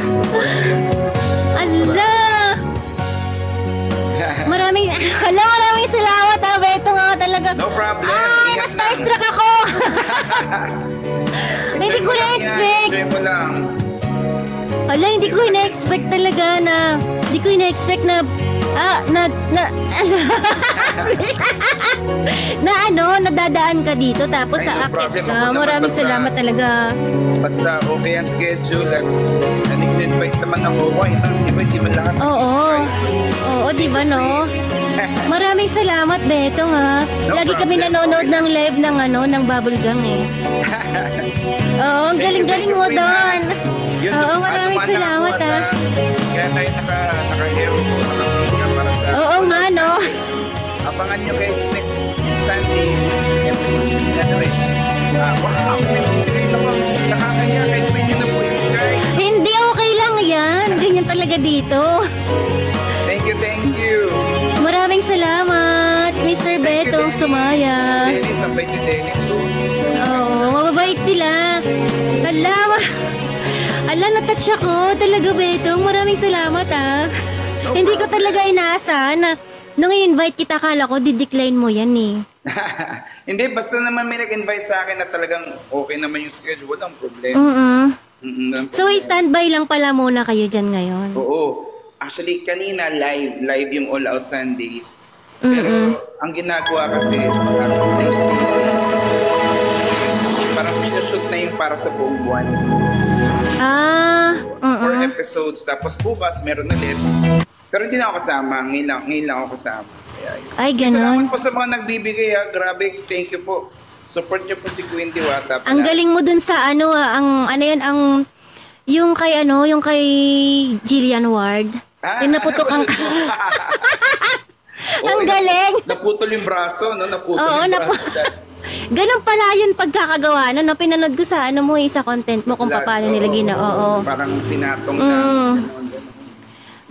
Supportive. Ala! Maraming salamat ha, Beto nga talaga. No problem. Ingat lang. Na-starstruck ako. Hindi ko na-expect. Enjoy mo lang. Ala, hindi ko na-expect talaga na, hindi ko na-expect na, nadadaan ka dito tapos Ay, sa no akit problem. ka. Ako naman, Maraming basta- salamat talaga. Basta okay ang schedule at nag-invite naman ako. Why not? Di ba lahat? Oo. Oo, di ba no? Maraming salamat, Beto ha. No Lagi kami problem. nanonood Okay. ng live ng Bubble Gang eh. Oo, ang galing-galing mo doon. Yun, Oo, maraming salamat ha. Kaya tayo naka-hero po. Oo nga no. Abangan nyo guys next Sunday. Wow, nagbibigay na po. Nakakaya kay Queen nyo na po yun guys. Hindi, okay lang yan. Ganyan talaga dito. Thank you. Maraming salamat, Mr. Betong Sumaya. Dennis, sabay ni Dennis. Oo, mababait sila. Ala, natouch ako. Talaga, Betong. Maraming salamat, ah. No Hindi ko problem. talaga inaasahan na nung i-invite kita, kala ko, di-decline mo yan, eh. Hindi, basta naman may nag-invite sa akin na talagang okay naman yung schedule. Walang problema. Mm-mm. So, standby lang pala muna kayo dyan ngayon. Oo. Actually, kanina live yung All Out Sundays. Pero ang ginagawa kasi, parang pinashoot na yung para sa buong buwan. Four episodes. Tapos bukas, meron ulit. Pero hindi na ako kasama. Ngayon lang ako kasama. Kaya, yun. Ay, ganon. Salamat po sa mga nagbibigay ha. Grabe, thank you po. Support niyo po si Queen Diwata. Ang galing mo dun sa yung kay Jillian Ward. Yung naputokan ka. Ang galing. Naputol yung braso, no? Naputol Oo, yung braso. Ganun pala yun pagkakagawa. No, pinanood ko sa sa content mo kung paano nila Oo. Parang pinatong na.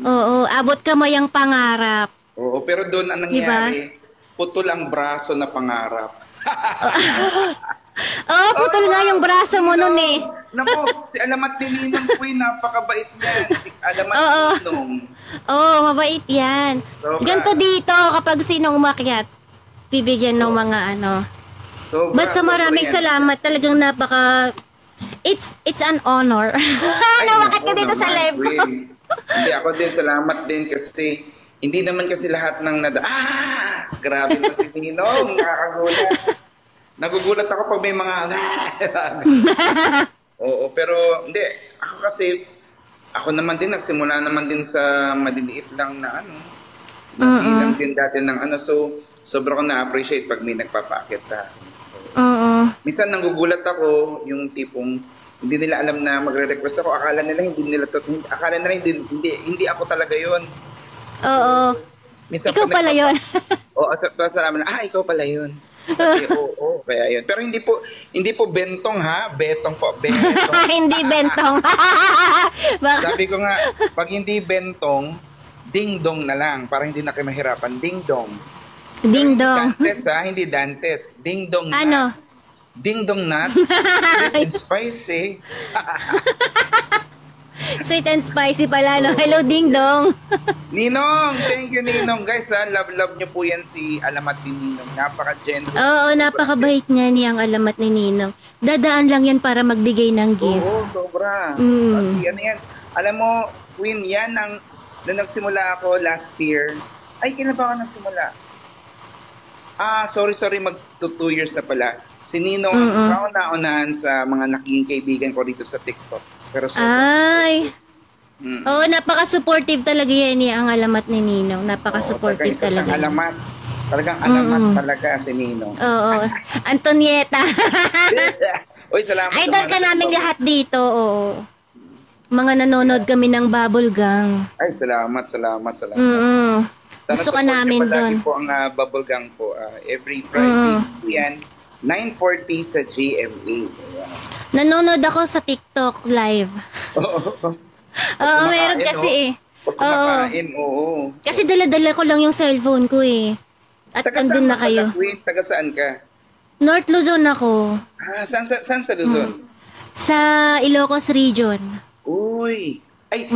Oo, abot kamay ang pangarap. Oo, pero doon ang nangyari, putol ang braso na pangarap. Oo, putol nga yung braso mo nun eh. Nako, si Alamat ni Ninong po napakabait niyan. Si Alamat ni Ninong. Oo, mabait yan. Sobra. Ganto dito kapag sinong umakyat, bibigyan ng mga Sobra, Basta maraming sobra yan. salamat. Talagang it's an honor. Nawakat ka dito sa live ko. Hindi, ako din, salamat din kasi hindi naman kasi lahat ng grabe na si Ninong, nakakagulat. Nagugulat ako pag may mga Oo, pero hindi, ako naman din, nagsimula naman din sa maliliit lang na ilang din dati ng so sobra ko na-appreciate pag may nagpapakit sa akin. Minsan nagugulat ako, yung tipong hindi nila alam na magre-request ako. Akala nila hindi ako talaga yon. Oo. Minsan Ikaw pala yun. Oo, salamat na, ikaw pala yun. Sabi, oo, kaya yun. Pero hindi po bentong ha, betong po, bentong. Hindi bentong. Sabi ko nga, pag hindi bentong, ding-dong na lang, para hindi na kayo mahirapan, ding-dong. Ding-dong. Hindi Dantes, ding-dong Ano? nuts. Ding-dong nuts, sweet and spicy. Sweet and spicy pala, no? Hello, ding-dong. Ninong, thank you Ninong. Guys love nyo po yan si Alamat ni Ninong. Napaka-generous. Oo, napakabait niya niyang Alamat ni Ninong. Dadaan lang yan para magbigay ng gift. Oo, sobra. Kasi yan. Alam mo, Queen, yan nung nagsimula ako last year. Ay, kailan ba ako nagsimula? Sorry, mag-2 years na pala. Si Ninong, kauna-unahan sa mga naging kaibigan ko dito sa TikTok. Pero Ay. Oo, napaka-supportive talaga yan ang Alamat ni Ninong. Napaka-supportive talaga. Talagang alamat talaga si Ninong. Oo. Antonieta. Uy, salamat. Idol ka naming lahat dito, oo. Mga nanonood kami ng Bubble Gang. Ay, salamat. Gusto ka namin doon. Sana po ang Bubble Gang po. Every Friday po yan. 9:40 sa GMA. Nanonood ako sa TikTok live. Oo, meron kasi Oo. Kasi dala-dala ko lang yung cellphone ko eh. At andun na kayo. Taga saan ka? North Luzon ako. Saan sa Luzon? Sa Ilocos Region. Uy, Ay,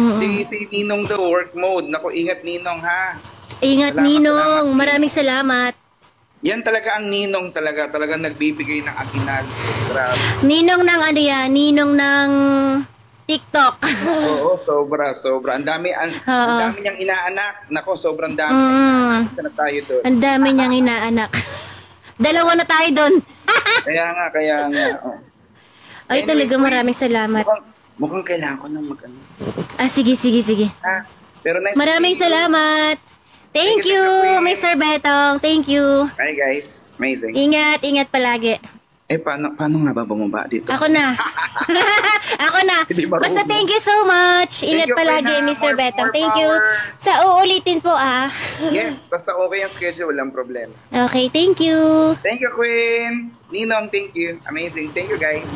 si Ninong daw, work mode. Naku, ingat Ninong ha. Ingat, Salamat, Ninong. salamat, Maraming salamat. Yan talaga ang Ninong talaga. Talagang nagbibigay ng akinag. Grabe. Ninong ng ano yan? Ninong ng TikTok. Oo, sobra. Ang dami niyang inaanak. Nako, sobrang dami. Isa na tayo doon. Ang dami niyang inaanak. Dalawa na tayo doon. Kaya nga. Oh. Ay, Anyway, talaga maraming salamat. Mukhang kailangan ko ng mag-ano. Sige. Ha? Pero nice Maraming to see you. salamat. Thank you, Mr. Betong. Thank you. Bye guys. Amazing. Ingat palagi. Paano nga ba bumaba dito? Ako na. Ako na. Hindi marunong. Basta thank you so much. Ingat you, palagi, Queen, Mr. more Betong. Thank you. power. Sa uulitin po, Yes, basta okay ang schedule, walang problema. Okay, thank you. Thank you, Queen. Ninong, thank you. Amazing. Thank you, guys.